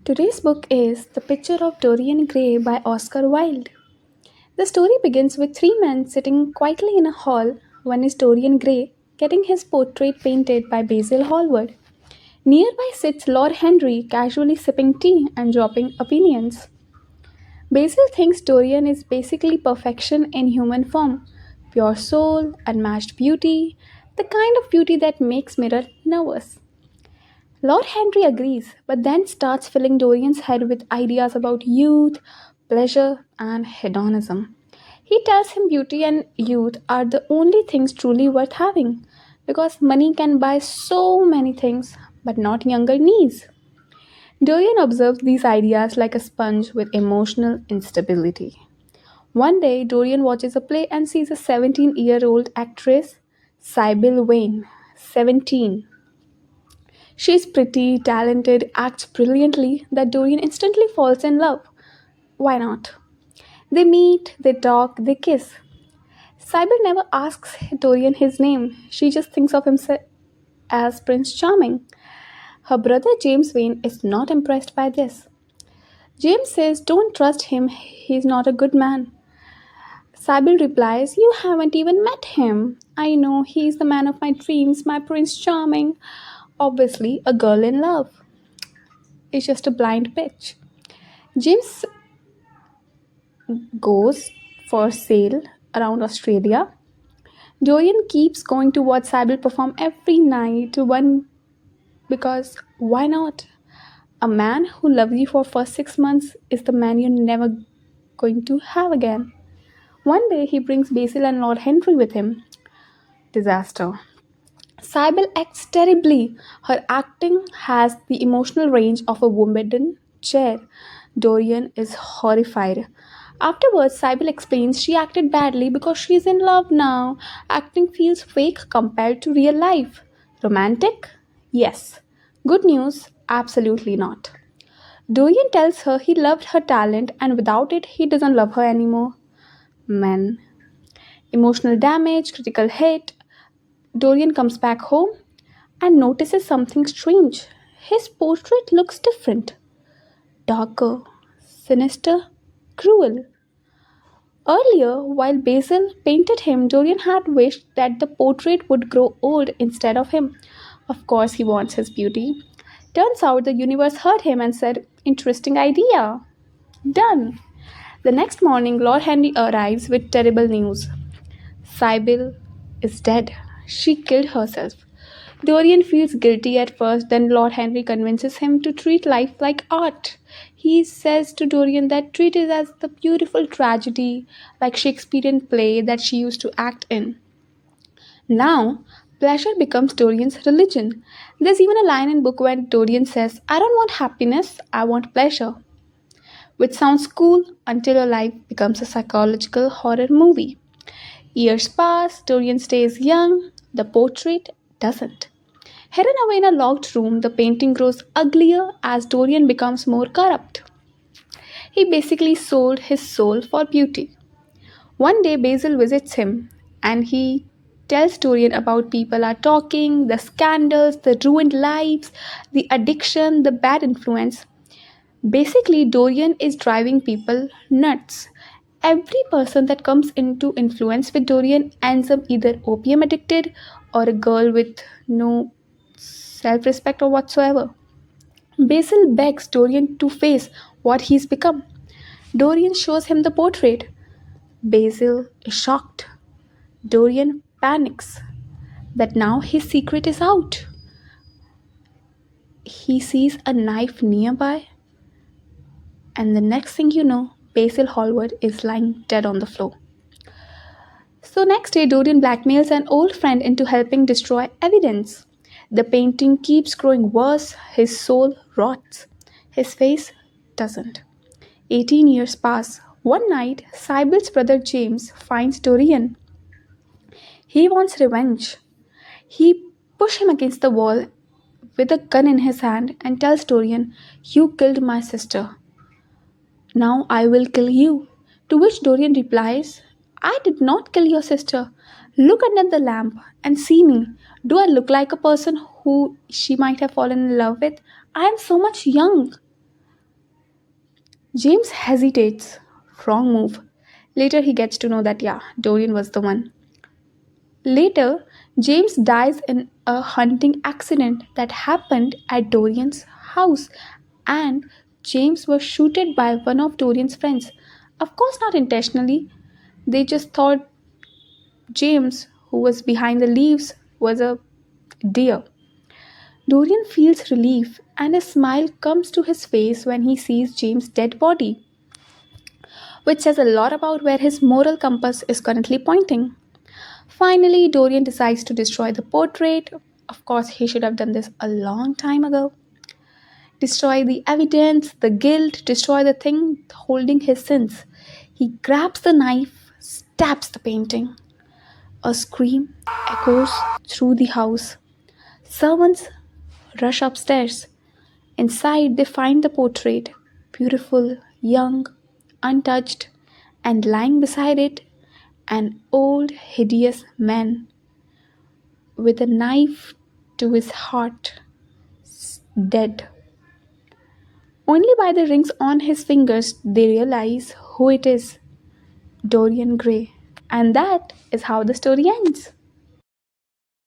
Today's book is The Picture of Dorian Gray by Oscar Wilde. The story begins with three men sitting quietly in a hall. One is Dorian Gray, getting his portrait painted by Basil Hallward. Nearby sits Lord Henry, casually sipping tea and dropping opinions. Basil thinks Dorian is basically perfection in human form, pure soul, unmatched beauty, the kind of beauty that makes Mirror nervous. Lord Henry agrees, but then starts filling Dorian's head with ideas about youth, pleasure, and hedonism. He tells him beauty and youth are the only things truly worth having, because money can buy so many things, but not younger knees. Dorian observes these ideas like a sponge with emotional instability. One day, Dorian watches a play and sees a 17-year-old actress, Sybil Vane, 17. She is pretty, talented, acts brilliantly that Dorian instantly falls in love. Why not? They meet, they talk, they kiss. Sybil never asks Dorian his name. She just thinks of him as Prince Charming. Her brother James Vane is not impressed by this. James says, "Don't trust him, he's not a good man." Sybil replies, "You haven't even met him. I know he's the man of my dreams, my Prince Charming." Obviously, a girl in love is just a blind pitch. James goes for sail around Australia. Dorian keeps going to watch Sybil perform every night. One because why not? A man who loves you for first 6 months is the man you're never going to have again. One day he brings Basil and Lord Henry with him. Disaster. Sybil acts terribly. Her acting has the emotional range of a Wimbledon chair. Dorian is horrified. Afterwards, Sybil explains she acted badly because she is in love now. Acting feels fake compared to real life. Romantic? Yes. Good news? Absolutely not. Dorian tells her he loved her talent and without it, he doesn't love her anymore. Men. Emotional damage, critical hit. Dorian comes back home and notices something strange. His portrait looks different, darker, sinister, cruel. Earlier, while Basil painted him, Dorian had wished that the portrait would grow old instead of him. Of course, he wants his beauty. Turns out the universe heard him and said, "Interesting idea." Done. The next morning, Lord Henry arrives with terrible news. Sybil is dead. She killed herself. Dorian feels guilty at first, then Lord Henry convinces him to treat life like art. He says to Dorian that treat it as the beautiful tragedy, like Shakespearean play that she used to act in. Now, pleasure becomes Dorian's religion. There's even a line in book where Dorian says, "I don't want happiness, I want pleasure," which sounds cool until your life becomes a psychological horror movie. Years pass, Dorian stays young, the portrait doesn't. Hidden away in a locked room, the painting grows uglier as Dorian becomes more corrupt. He basically sold his soul for beauty. One day, Basil visits him and he tells Dorian about people are talking, the scandals, the ruined lives, the addiction, the bad influence. Basically, Dorian is driving people nuts. Every person that comes into influence with Dorian ends up either opium addicted or a girl with no self respect or whatsoever. Basil begs Dorian to face what he's become. Dorian shows him the portrait. Basil is shocked. Dorian panics that now his secret is out. He sees a knife nearby, and the next thing you know, Basil Hallward is lying dead on the floor. So, next day, Dorian blackmails an old friend into helping destroy evidence. The painting keeps growing worse, his soul rots. His face doesn't. 18 years pass. One night, Sybil's brother James finds Dorian. He wants revenge. He pushes him against the wall with a gun in his hand and tells Dorian, "You killed my sister. Now I will kill you." To which Dorian replies, "I did not kill your sister. Look under the lamp and see me. Do I look like a person who she might have fallen in love with? I am so much young." James hesitates. Wrong move. Later, he gets to know that, yeah, Dorian was the one. Later, James dies in a hunting accident that happened at Dorian's house, and James was shooted by one of Dorian's friends. Of course, not intentionally. They just thought James, who was behind the leaves, was a deer. Dorian feels relief, and a smile comes to his face when he sees James' dead body, which says a lot about where his moral compass is currently pointing. Finally, Dorian decides to destroy the portrait. Of course, he should have done this a long time ago. Destroy the evidence, the guilt, destroy the thing holding his sins. He grabs the knife, stabs the painting. A scream echoes through the house. Servants rush upstairs. Inside, they find the portrait, beautiful, young, untouched, and lying beside it, an old, hideous man with a knife to his heart, dead. Only by the rings on his fingers they realize who it is, Dorian Gray. And that is how the story ends.